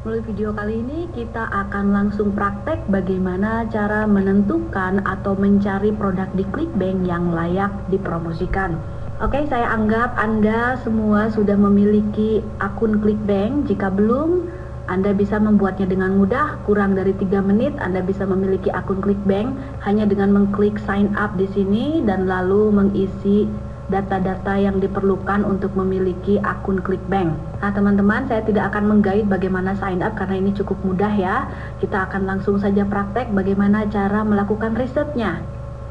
Melalui video kali ini kita akan langsung praktek bagaimana cara menentukan atau mencari produk di ClickBank yang layak dipromosikan. Oke, saya anggap Anda semua sudah memiliki akun ClickBank. Jika belum, Anda bisa membuatnya dengan mudah, kurang dari 3 menit Anda bisa memiliki akun ClickBank hanya dengan mengklik sign up di sini dan lalu mengisi data-data yang diperlukan untuk memiliki akun ClickBank. Nah teman-teman, saya tidak akan menggait bagaimana sign up karena ini cukup mudah ya. Kita akan langsung saja praktek bagaimana cara melakukan risetnya.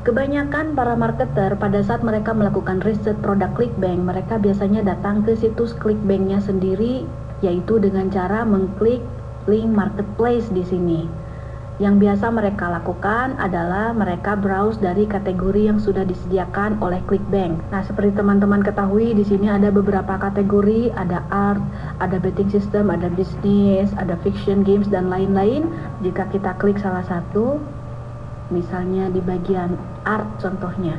Kebanyakan para marketer pada saat mereka melakukan riset produk ClickBank, mereka biasanya datang ke situs ClickBank-nya sendiri, yaitu dengan cara mengklik link marketplace di sini. Yang biasa mereka lakukan adalah mereka browse dari kategori yang sudah disediakan oleh ClickBank. Nah, seperti teman-teman ketahui, di sini ada beberapa kategori, ada art, ada betting system, ada bisnis, ada fiction games dan lain-lain. Jika kita klik salah satu, misalnya di bagian art contohnya,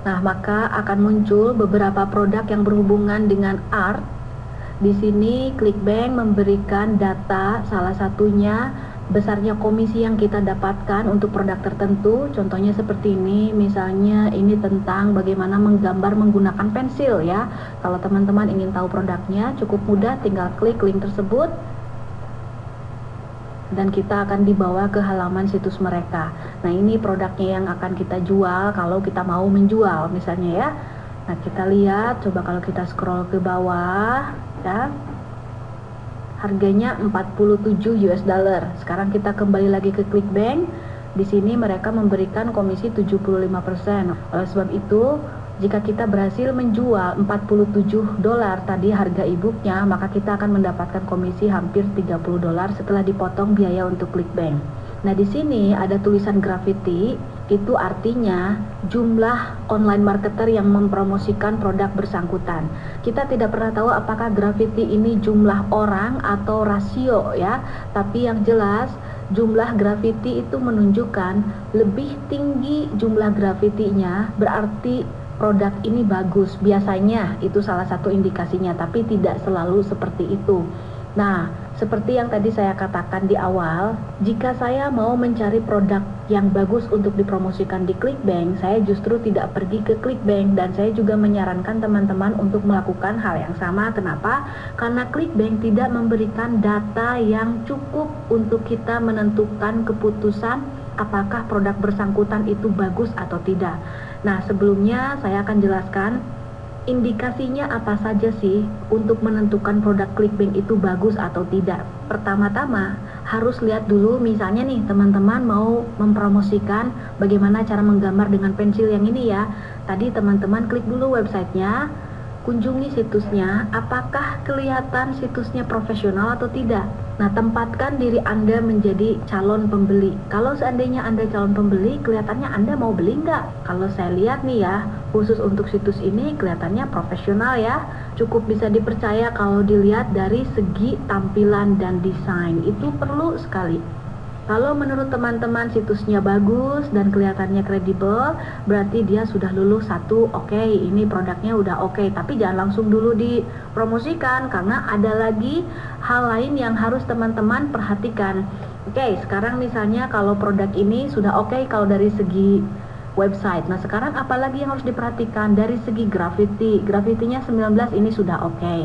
nah maka akan muncul beberapa produk yang berhubungan dengan art. Di sini ClickBank memberikan data, salah satunya besarnya komisi yang kita dapatkan untuk produk tertentu. Contohnya seperti ini, misalnya ini tentang bagaimana menggambar menggunakan pensil ya. Kalau teman-teman ingin tahu produknya, cukup mudah, tinggal klik link tersebut dan kita akan dibawa ke halaman situs mereka. Nah, ini produknya yang akan kita jual kalau kita mau menjual misalnya ya. Nah, kita lihat, coba kalau kita scroll ke bawah ya, harganya 47 US dollar. Sekarang kita kembali lagi ke ClickBank. Di sini mereka memberikan komisi 75%. Oleh sebab itu, jika kita berhasil menjual 47 dolar tadi harga e-booknya, maka kita akan mendapatkan komisi hampir 30 dolar setelah dipotong biaya untuk ClickBank. Nah, di sini ada tulisan graffiti, itu artinya jumlah online marketer yang mempromosikan produk bersangkutan. Kita tidak pernah tahu apakah graffiti ini jumlah orang atau rasio ya, tapi yang jelas jumlah graffiti itu menunjukkan lebih tinggi jumlah graffitinya, berarti produk ini bagus. Biasanya itu salah satu indikasinya, tapi tidak selalu seperti itu. Nah, seperti yang tadi saya katakan di awal, jika saya mau mencari produk yang bagus untuk dipromosikan di ClickBank, saya justru tidak pergi ke ClickBank, dan saya juga menyarankan teman-teman untuk melakukan hal yang sama. Kenapa? Karena ClickBank tidak memberikan data yang cukup untuk kita menentukan keputusan apakah produk bersangkutan itu bagus atau tidak. Nah, sebelumnya saya akan jelaskan indikasinya apa saja sih untuk menentukan produk ClickBank itu bagus atau tidak. Pertama-tama harus lihat dulu, misalnya nih teman-teman mau mempromosikan bagaimana cara menggambar dengan pensil yang ini ya. Tadi teman-teman klik dulu websitenya, kunjungi situsnya, apakah kelihatan situsnya profesional atau tidak. Nah, tempatkan diri Anda menjadi calon pembeli. Kalau seandainya Anda calon pembeli, kelihatannya Anda mau beli nggak? Kalau saya lihat nih ya, khusus untuk situs ini kelihatannya profesional ya. Cukup bisa dipercaya kalau dilihat dari segi tampilan dan desain. Itu perlu sekali. Kalau menurut teman-teman situsnya bagus dan kelihatannya kredibel, berarti dia sudah lulus satu, oke, ini produknya udah oke. Tapi jangan langsung dulu dipromosikan, karena ada lagi hal lain yang harus teman-teman perhatikan. Oke, sekarang misalnya kalau produk ini sudah oke kalau dari segi website. Nah, sekarang apalagi yang harus diperhatikan dari segi graffiti. Graffitinya 19 ini sudah oke.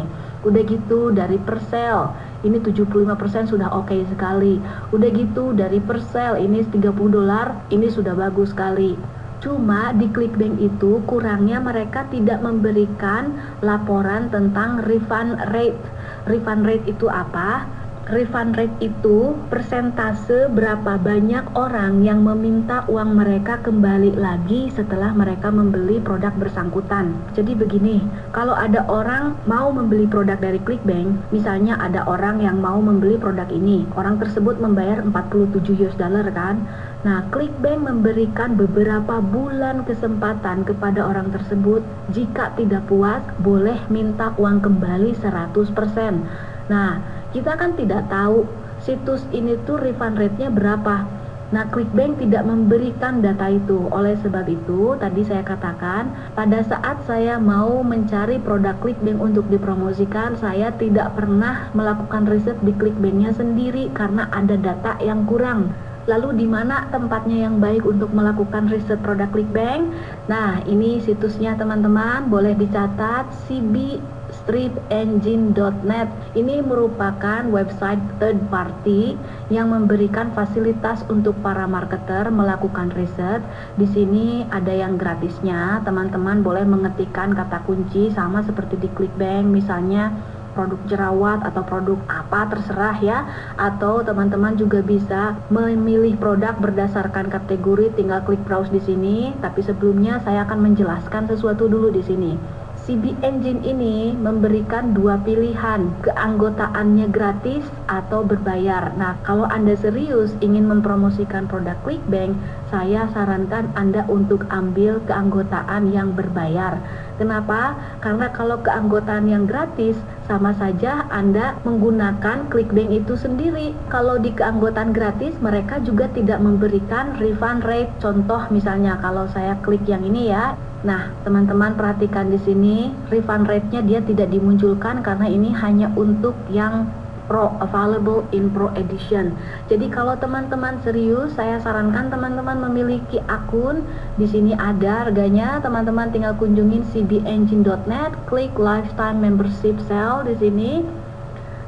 Udah gitu dari per sale, ini 75% sudah oke sekali. Udah gitu dari per sale ini 30 dolar, ini sudah bagus sekali. Cuma di ClickBank itu kurangnya mereka tidak memberikan laporan tentang refund rate. Refund rate itu apa? Refund rate itu persentase berapa banyak orang yang meminta uang mereka kembali lagi setelah mereka membeli produk bersangkutan. Jadi begini, kalau ada orang mau membeli produk dari ClickBank, misalnya ada orang yang mau membeli produk ini, orang tersebut membayar 47 US dollar kan. Nah, ClickBank memberikan beberapa bulan kesempatan kepada orang tersebut. Jika tidak puas, boleh minta uang kembali 100%. Nah, kita kan tidak tahu situs ini tuh refund rate-nya berapa. Nah, ClickBank tidak memberikan data itu. Oleh sebab itu, tadi saya katakan, pada saat saya mau mencari produk ClickBank untuk dipromosikan, saya tidak pernah melakukan riset di ClickBank-nya sendiri karena ada data yang kurang. Lalu di mana tempatnya yang baik untuk melakukan riset produk ClickBank? Nah, ini situsnya teman-teman, boleh dicatat cbstripengine.net. Ini merupakan website third party yang memberikan fasilitas untuk para marketer melakukan riset. Di sini ada yang gratisnya, teman-teman boleh mengetikkan kata kunci sama seperti di ClickBank, misalnya produk jerawat atau produk apa terserah ya, atau teman-teman juga bisa memilih produk berdasarkan kategori, tinggal klik browse di sini. Tapi sebelumnya saya akan menjelaskan sesuatu dulu di sini. CB Engine ini memberikan dua pilihan, keanggotaannya gratis atau berbayar. Nah, kalau Anda serius ingin mempromosikan produk ClickBank, saya sarankan Anda untuk ambil keanggotaan yang berbayar. Kenapa? Karena kalau keanggotaan yang gratis, sama saja Anda menggunakan ClickBank itu sendiri. Kalau di keanggotaan gratis, mereka juga tidak memberikan refund rate. Contoh misalnya kalau saya klik yang ini ya. Nah, teman-teman perhatikan di sini, refund rate-nya dia tidak dimunculkan karena ini hanya untuk yang Pro, available in Pro Edition. Jadi kalau teman-teman serius, saya sarankan teman-teman memiliki akun. Di sini ada harganya, teman-teman tinggal kunjungin cbengine.net, klik lifetime membership sale di sini.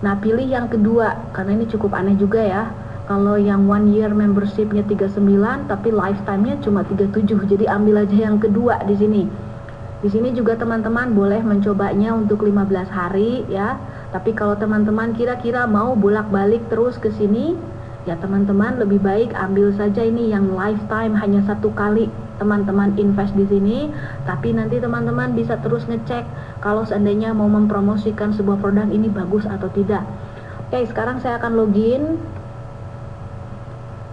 Nah, pilih yang kedua karena ini cukup aneh juga ya. Kalau yang 1 year membershipnya 39 tapi lifetime-nya cuma 37. Jadi ambil aja yang kedua di sini. Di sini juga teman-teman boleh mencobanya untuk 15 hari ya. Tapi kalau teman-teman kira-kira mau bolak-balik terus ke sini, ya teman-teman lebih baik ambil saja ini yang lifetime, hanya 1 kali teman-teman invest di sini. Tapi nanti teman-teman bisa terus ngecek kalau seandainya mau mempromosikan sebuah produk ini bagus atau tidak. Oke, sekarang saya akan login.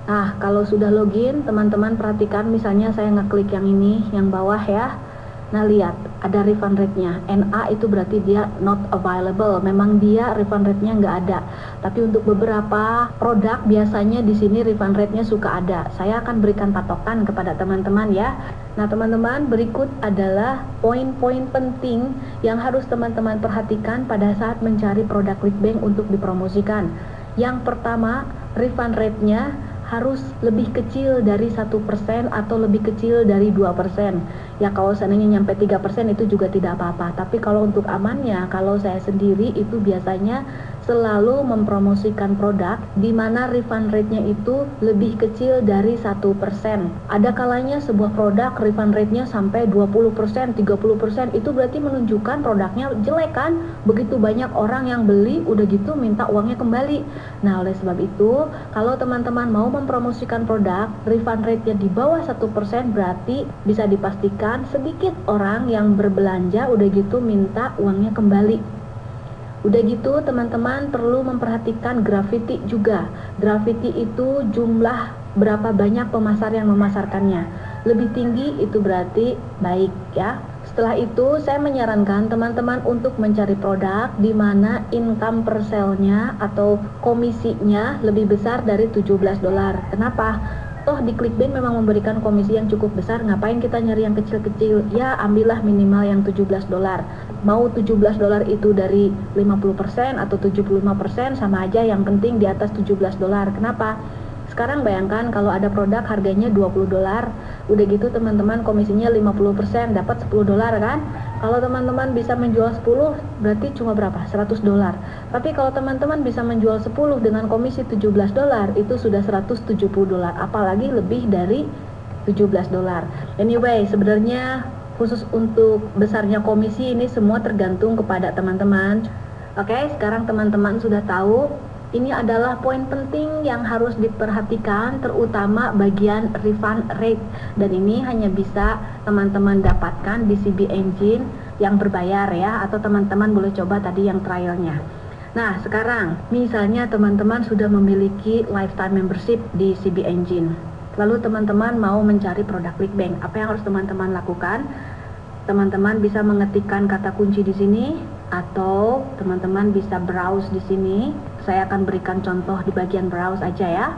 Nah, kalau sudah login, teman-teman perhatikan misalnya saya ngeklik yang ini, yang bawah ya. Nah, lihat ada refund rate-nya. NA itu berarti dia not available. Memang dia refund rate-nya nggak ada. Tapi untuk beberapa produk biasanya di sini refund rate-nya suka ada. Saya akan berikan patokan kepada teman-teman ya. Nah, teman-teman, berikut adalah poin-poin penting yang harus teman-teman perhatikan pada saat mencari produk ClickBank untuk dipromosikan. Yang pertama, refund rate-nya harus lebih kecil dari 1% atau lebih kecil dari 2%. Ya kalau seandainya nyampe 3% itu juga tidak apa-apa. Tapi kalau untuk amannya, kalau saya sendiri itu biasanya selalu mempromosikan produk di mana refund rate-nya itu lebih kecil dari 1%. Ada kalanya sebuah produk refund rate-nya sampai 20%, 30%, itu berarti menunjukkan produknya jelek kan? Begitu banyak orang yang beli, udah gitu minta uangnya kembali. Nah, oleh sebab itu, kalau teman-teman mau mempromosikan produk, refund rate-nya di bawah 1%, berarti bisa dipastikan sedikit orang yang berbelanja udah gitu minta uangnya kembali. Udah gitu teman-teman perlu memperhatikan graffiti juga. Graffiti itu jumlah berapa banyak pemasar yang memasarkannya. Lebih tinggi itu berarti baik ya. Setelah itu saya menyarankan teman-teman untuk mencari produk di mana income per sale-nya atau komisinya lebih besar dari $17. Kenapa? Toh di ClickBank memang memberikan komisi yang cukup besar, ngapain kita nyari yang kecil-kecil? Ya ambillah minimal yang $17. Mau $17 itu dari 50% atau 75% sama aja, yang penting di atas $17. Kenapa? Sekarang bayangkan kalau ada produk harganya $20, udah gitu teman-teman komisinya 50%, dapat $10 kan? Kalau teman-teman bisa menjual 10 berarti cuma berapa? $100. Tapi kalau teman-teman bisa menjual 10 dengan komisi $17, itu sudah $170, apalagi lebih dari $17. Anyway, sebenarnya khusus untuk besarnya komisi ini semua tergantung kepada teman-teman. Oke, sekarang teman-teman sudah tahu. Ini adalah poin penting yang harus diperhatikan, terutama bagian refund rate. Dan ini hanya bisa teman-teman dapatkan di CB Engine yang berbayar ya, atau teman-teman boleh coba tadi yang trialnya. Nah, sekarang misalnya teman-teman sudah memiliki lifetime membership di CB Engine. Lalu teman-teman mau mencari produk ClickBank. Apa yang harus teman-teman lakukan? Teman-teman bisa mengetikkan kata kunci di sini, atau teman-teman bisa browse di sini. Saya akan berikan contoh di bagian browse aja ya.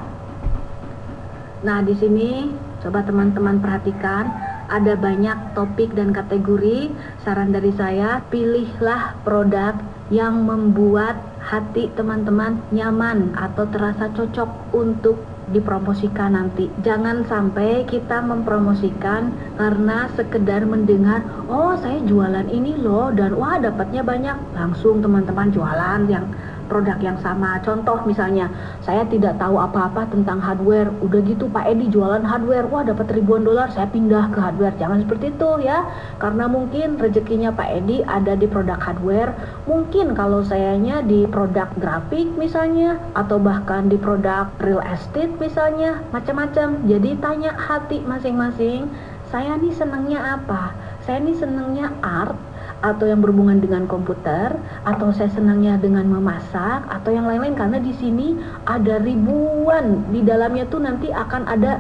Nah, di sini coba teman-teman perhatikan, ada banyak topik dan kategori. Saran dari saya, pilihlah produk yang membuat hati teman-teman nyaman atau terasa cocok untuk dipromosikan nanti. Jangan sampai kita mempromosikan karena sekedar mendengar, oh saya jualan ini loh dan wah dapatnya banyak, langsung teman-teman jualan yang produk yang sama. Contoh misalnya, saya tidak tahu apa-apa tentang hardware, udah gitu Pak Edi jualan hardware, wah dapat ribuan dolar, saya pindah ke hardware. Jangan seperti itu ya, karena mungkin rezekinya Pak Edi ada di produk hardware, mungkin kalau sayanya di produk grafik misalnya, atau bahkan di produk real estate misalnya, macam-macam. Jadi tanya hati masing-masing, saya nih senangnya apa? Saya nih senangnya art, atau yang berhubungan dengan komputer, atau saya senangnya dengan memasak, atau yang lain-lain. Karena di sini ada ribuan, di dalamnya tuh nanti akan ada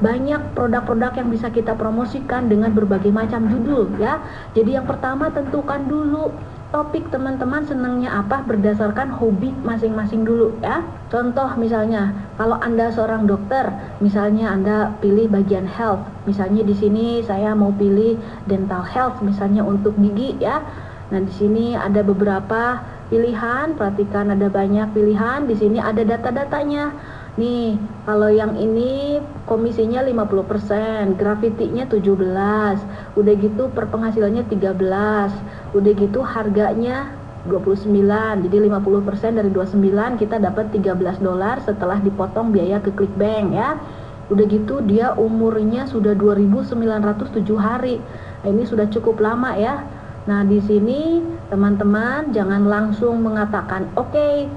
banyak produk-produk yang bisa kita promosikan dengan berbagai macam judul ya. Jadi yang pertama, tentukan dulu topik teman-teman senangnya apa berdasarkan hobi masing-masing dulu ya. Contoh misalnya, kalau Anda seorang dokter, misalnya Anda pilih bagian health. Misalnya di sini saya mau pilih dental health misalnya untuk gigi ya. Nah, di sini ada beberapa pilihan, perhatikan ada banyak pilihan. Di sini ada data-datanya. Nih, kalau yang ini komisinya 50%, grafitinya 17, udah gitu per penghasilannya 13, udah gitu harganya 29, jadi 50% dari 29 kita dapat 13 dolar setelah dipotong biaya ke ClickBank ya. Udah gitu dia umurnya sudah 2907 hari. Nah, ini sudah cukup lama ya. Nah, di sini teman-teman jangan langsung mengatakan oke.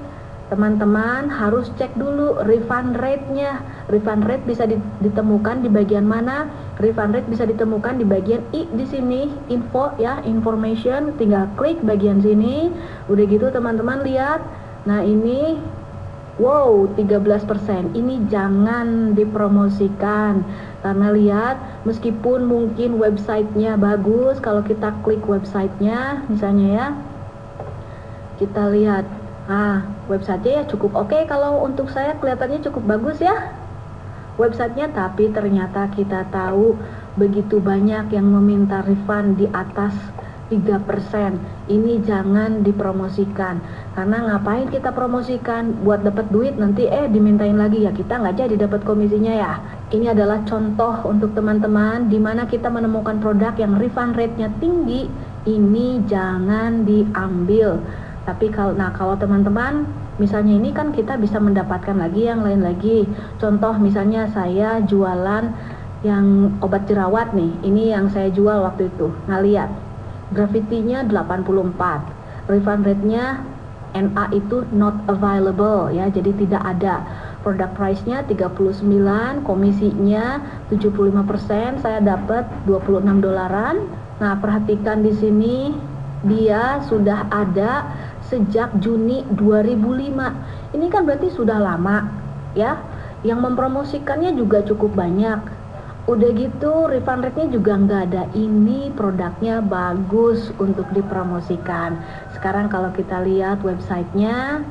Teman-teman harus cek dulu refund rate-nya. Refund rate bisa ditemukan di bagian mana? Refund rate bisa ditemukan di bagian I di sini, info ya, information. Tinggal klik bagian sini. Udah gitu teman-teman lihat. Nah, ini wow, 13%. Ini jangan dipromosikan. Karena lihat, meskipun mungkin websitenya bagus, kalau kita klik websitenya misalnya ya, kita lihat, websitenya ya cukup oke. Kalau untuk saya kelihatannya cukup bagus ya websitenya, tapi ternyata kita tahu begitu banyak yang meminta refund di atas 3%. Ini jangan dipromosikan, karena ngapain kita promosikan buat dapat duit, nanti dimintain lagi ya, kita nggak jadi dapat komisinya ya. Ini adalah contoh untuk teman-teman di mana kita menemukan produk yang refund rate-nya tinggi, ini jangan diambil. Tapi kalau teman-teman misalnya ini kan kita bisa mendapatkan lagi yang lain lagi. Contoh misalnya saya jualan yang obat jerawat nih, ini yang saya jual waktu itu. Nah, lihat grafitinya 84, refund rate-nya NA itu not available ya, jadi tidak ada. Product price-nya 39, komisinya 75%, saya dapat 26 dolaran. Nah, perhatikan di sini dia sudah ada sejak Juni 2005. Ini kan berarti sudah lama ya. Yang mempromosikannya juga cukup banyak. Udah gitu refund rate-nya juga nggak ada. Ini produknya bagus untuk dipromosikan. Sekarang kalau kita lihat websitenya,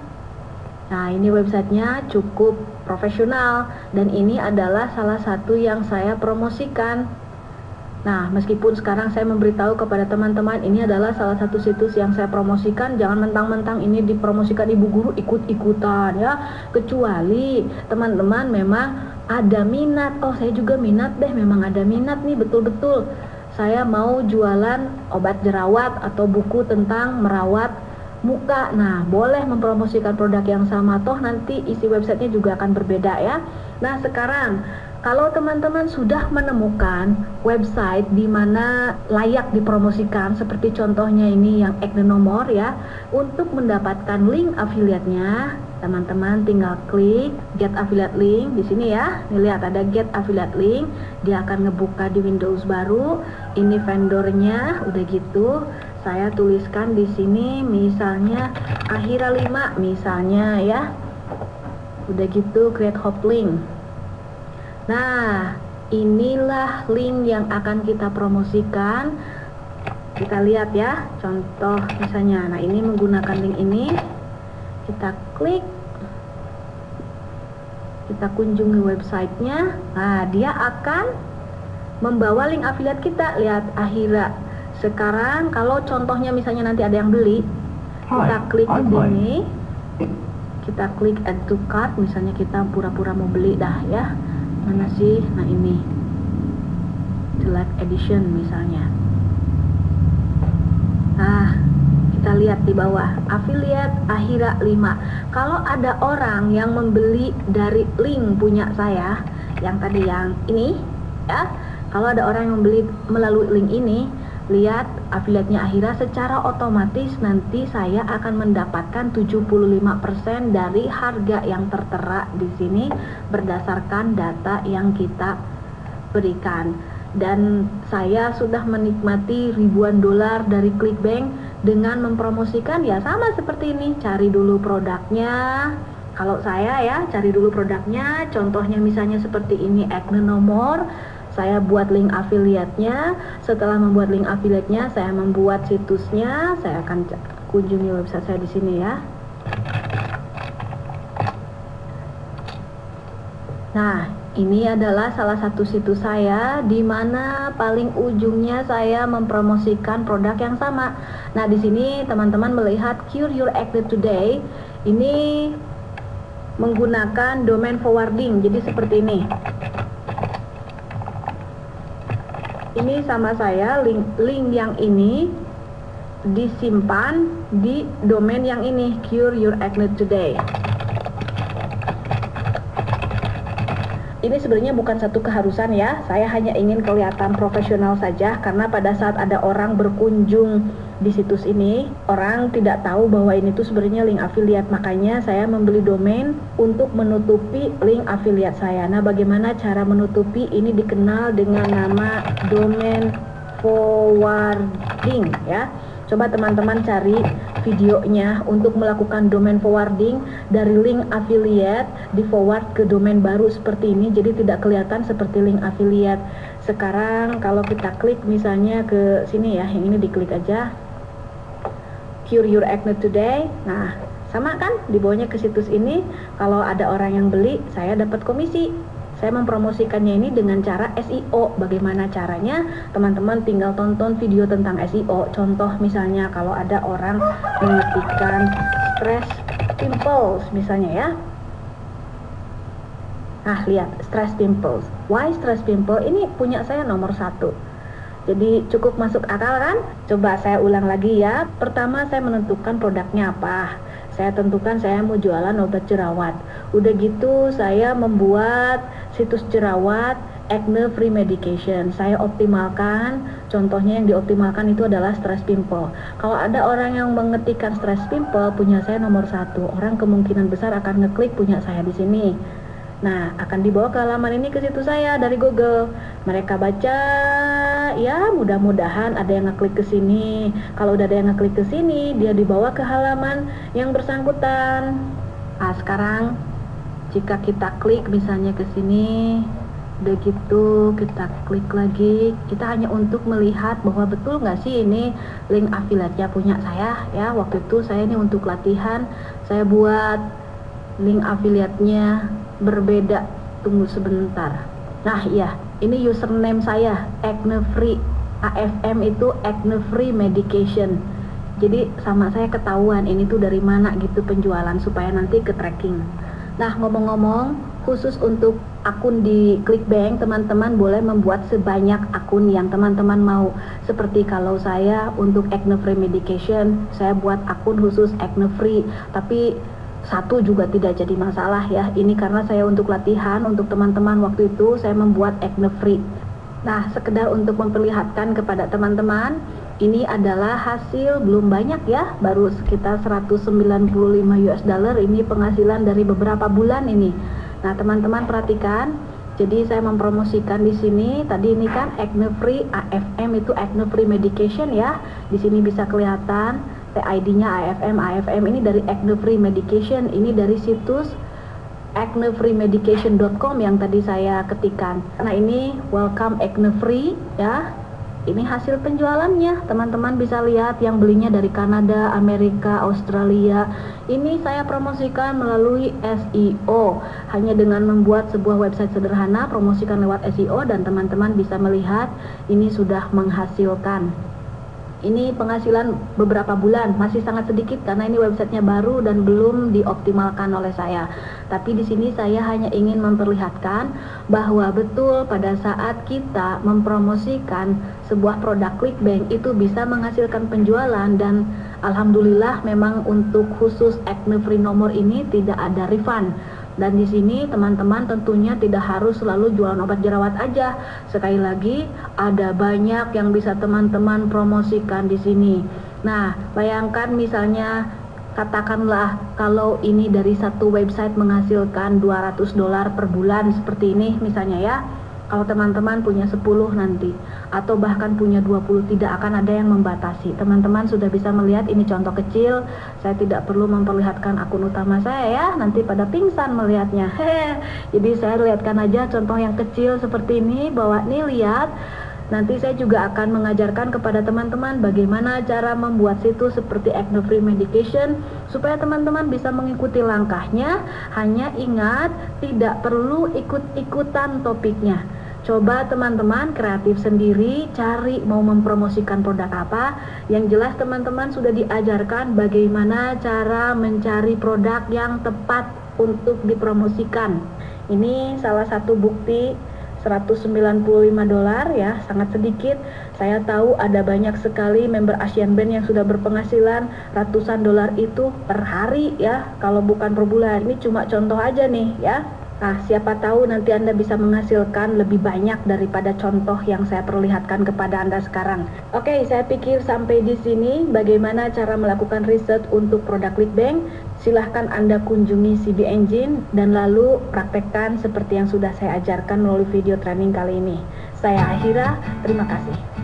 nah ini websitenya cukup profesional, dan ini adalah salah satu yang saya promosikan. Nah, meskipun sekarang saya memberitahu kepada teman-teman ini adalah salah satu situs yang saya promosikan, jangan mentang-mentang ini dipromosikan ibu guru ikut-ikutan ya. Kecuali teman-teman memang ada minat, oh saya juga minat deh, memang ada minat nih betul-betul. Saya mau jualan obat jerawat atau buku tentang merawat muka. Nah, boleh mempromosikan produk yang sama, toh nanti isi websitenya juga akan berbeda ya. Nah, sekarang kalau teman-teman sudah menemukan website di mana layak dipromosikan, seperti contohnya ini yang Eknonomor ya, untuk mendapatkan link affiliate-nya, teman-teman tinggal klik Get Affiliate Link di sini ya. Nih, lihat ada Get Affiliate Link, dia akan ngebuka di Windows baru. Ini vendornya, udah gitu saya tuliskan di sini misalnya Akhira 5 misalnya ya. Udah gitu create hot link. Nah, inilah link yang akan kita promosikan. Kita lihat ya, contoh misalnya. Nah, ini menggunakan link ini. Kita klik. kita kunjungi websitenya. Nah, dia akan membawa link affiliate kita. Lihat Ahira. Sekarang kalau contohnya misalnya nanti ada yang beli, kita klik di sini, kita klik add to cart. Misalnya kita pura-pura mau beli dah ya. Mana sih? Nah ini select edition misalnya. Nah, kita lihat di bawah affiliate Ahira 5. Kalau ada orang yang membeli dari link punya saya, yang tadi yang ini ya, kalau ada orang yang membeli melalui link ini, lihat affiliate-nya Ahira, secara otomatis nanti saya akan mendapatkan 75% dari harga yang tertera di sini berdasarkan data yang kita berikan. Dan saya sudah menikmati ribuan dolar dari ClickBank dengan mempromosikan ya sama seperti ini. Cari dulu produknya. Kalau saya ya cari dulu produknya. Contohnya misalnya seperti ini, Acne nomor. Saya buat link affiliate-nya. Setelah membuat link affiliate-nya, saya membuat situsnya. Saya akan kunjungi website saya di sini ya. Nah, ini adalah salah satu situs saya di mana paling ujungnya saya mempromosikan produk yang sama. Nah, di sini teman-teman melihat Cure Your Acne Today. Ini menggunakan domain forwarding. Jadi seperti ini. Ini sama saya link yang ini disimpan di domain yang ini, Cure Your Acne Today. Ini sebenarnya bukan satu keharusan ya, saya hanya ingin kelihatan profesional saja, karena pada saat ada orang berkunjung di situs ini, orang tidak tahu bahwa ini tuh sebenarnya link affiliate. Makanya saya membeli domain untuk menutupi link affiliate saya. Nah, bagaimana cara menutupi? Ini dikenal dengan nama domain forwarding ya. Coba teman-teman cari videonya untuk melakukan domain forwarding dari link affiliate di forward ke domain baru seperti ini, jadi tidak kelihatan seperti link affiliate. Sekarang kalau kita klik misalnya ke sini ya, yang ini diklik aja, Cure Your Acne Today. Nah, sama kan di bawahnya ke situs ini. Kalau ada orang yang beli, saya dapat komisi. Saya mempromosikannya ini dengan cara SEO. Bagaimana caranya? Teman-teman tinggal tonton video tentang SEO. Contoh misalnya kalau ada orang mengetikkan stress pimples misalnya ya. Nah, lihat stress pimples. Why stress pimple? Ini punya saya nomor 1. Jadi cukup masuk akal kan? Coba saya ulang lagi ya. Pertama saya menentukan produknya apa. Saya tentukan saya mau jualan obat jerawat. Udah gitu saya membuat situs jerawat acne free medication. Saya optimalkan, contohnya yang dioptimalkan itu adalah stress pimple. Kalau ada orang yang mengetikkan stress pimple, punya saya nomor 1. Orang kemungkinan besar akan ngeklik punya saya di sini. Nah, akan dibawa ke halaman ini ke situs saya dari Google. Mereka baca, ya mudah-mudahan ada yang ngeklik ke sini. Kalau udah ada yang ngeklik ke sini, dia dibawa ke halaman yang bersangkutan. Nah, sekarang jika kita klik misalnya ke sini, udah gitu kita klik lagi, kita hanya untuk melihat bahwa betul nggak sih ini link affiliate-nya punya saya ya. Waktu itu saya ini untuk latihan, saya buat link affiliate-nya berbeda. Tunggu sebentar. Nah iya, ini username saya acne free. AFM itu acne free medication. Jadi sama saya ketahuan ini tuh dari mana gitu penjualan, supaya nanti ke tracking. Nah, ngomong-ngomong, khusus untuk akun di ClickBank, teman-teman boleh membuat sebanyak akun yang teman-teman mau. Seperti kalau saya untuk acne free medication, saya buat akun khusus acne free, tapi 1 juga tidak jadi masalah ya. Ini karena saya untuk latihan, untuk teman-teman waktu itu saya membuat acne free. Nah, sekedar untuk memperlihatkan kepada teman-teman, ini adalah hasil belum banyak ya, baru sekitar 195 US dollar. Ini penghasilan dari beberapa bulan ini. Nah, teman-teman perhatikan. Jadi saya mempromosikan di sini. Tadi ini kan acne free, AFM itu acne free medication ya. Di sini bisa kelihatan ID-nya AFM ini dari acne free medication. Ini dari situs acnefreemedication.com yang tadi saya ketikkan. Nah, ini welcome acne free ya. Ini hasil penjualannya, teman-teman bisa lihat yang belinya dari Kanada, Amerika, Australia. Ini saya promosikan melalui SEO. Hanya dengan membuat sebuah website sederhana, promosikan lewat SEO, dan teman-teman bisa melihat ini sudah menghasilkan. Ini penghasilan beberapa bulan, masih sangat sedikit karena ini websitenya baru dan belum dioptimalkan oleh saya. Tapi di sini saya hanya ingin memperlihatkan bahwa betul pada saat kita mempromosikan sebuah produk ClickBank itu bisa menghasilkan penjualan, dan alhamdulillah memang untuk khusus Acne Free nomor ini tidak ada refund. Dan di sini teman-teman tentunya tidak harus selalu jualan obat jerawat aja. Sekali lagi, ada banyak yang bisa teman-teman promosikan di sini. Nah, bayangkan misalnya katakanlah kalau ini dari satu website menghasilkan $200 per bulan seperti ini misalnya ya. Kalau teman-teman punya 10 nanti atau bahkan punya 20, tidak akan ada yang membatasi. Teman-teman sudah bisa melihat ini contoh kecil. Saya tidak perlu memperlihatkan akun utama saya ya, nanti pada pingsan melihatnya. Jadi saya lihatkan aja contoh yang kecil seperti ini, bahwa nih lihat. Nanti saya juga akan mengajarkan kepada teman-teman bagaimana cara membuat situs seperti Acne Free Medication supaya teman-teman bisa mengikuti langkahnya. Hanya ingat, tidak perlu ikut-ikutan topiknya. Coba teman-teman kreatif sendiri, cari mau mempromosikan produk apa. Yang jelas teman-teman sudah diajarkan bagaimana cara mencari produk yang tepat untuk dipromosikan. Ini salah satu bukti $195 ya, sangat sedikit. Saya tahu ada banyak sekali member Asian Band yang sudah berpenghasilan ratusan dolar itu per hari ya, kalau bukan per bulan. Ini cuma contoh aja nih ya. Nah, siapa tahu nanti Anda bisa menghasilkan lebih banyak daripada contoh yang saya perlihatkan kepada Anda sekarang. Oke, saya pikir sampai di sini bagaimana cara melakukan riset untuk produk ClickBank. Silahkan Anda kunjungi CB Engine dan lalu praktekkan seperti yang sudah saya ajarkan melalui video training kali ini. Saya Ahira, terima kasih.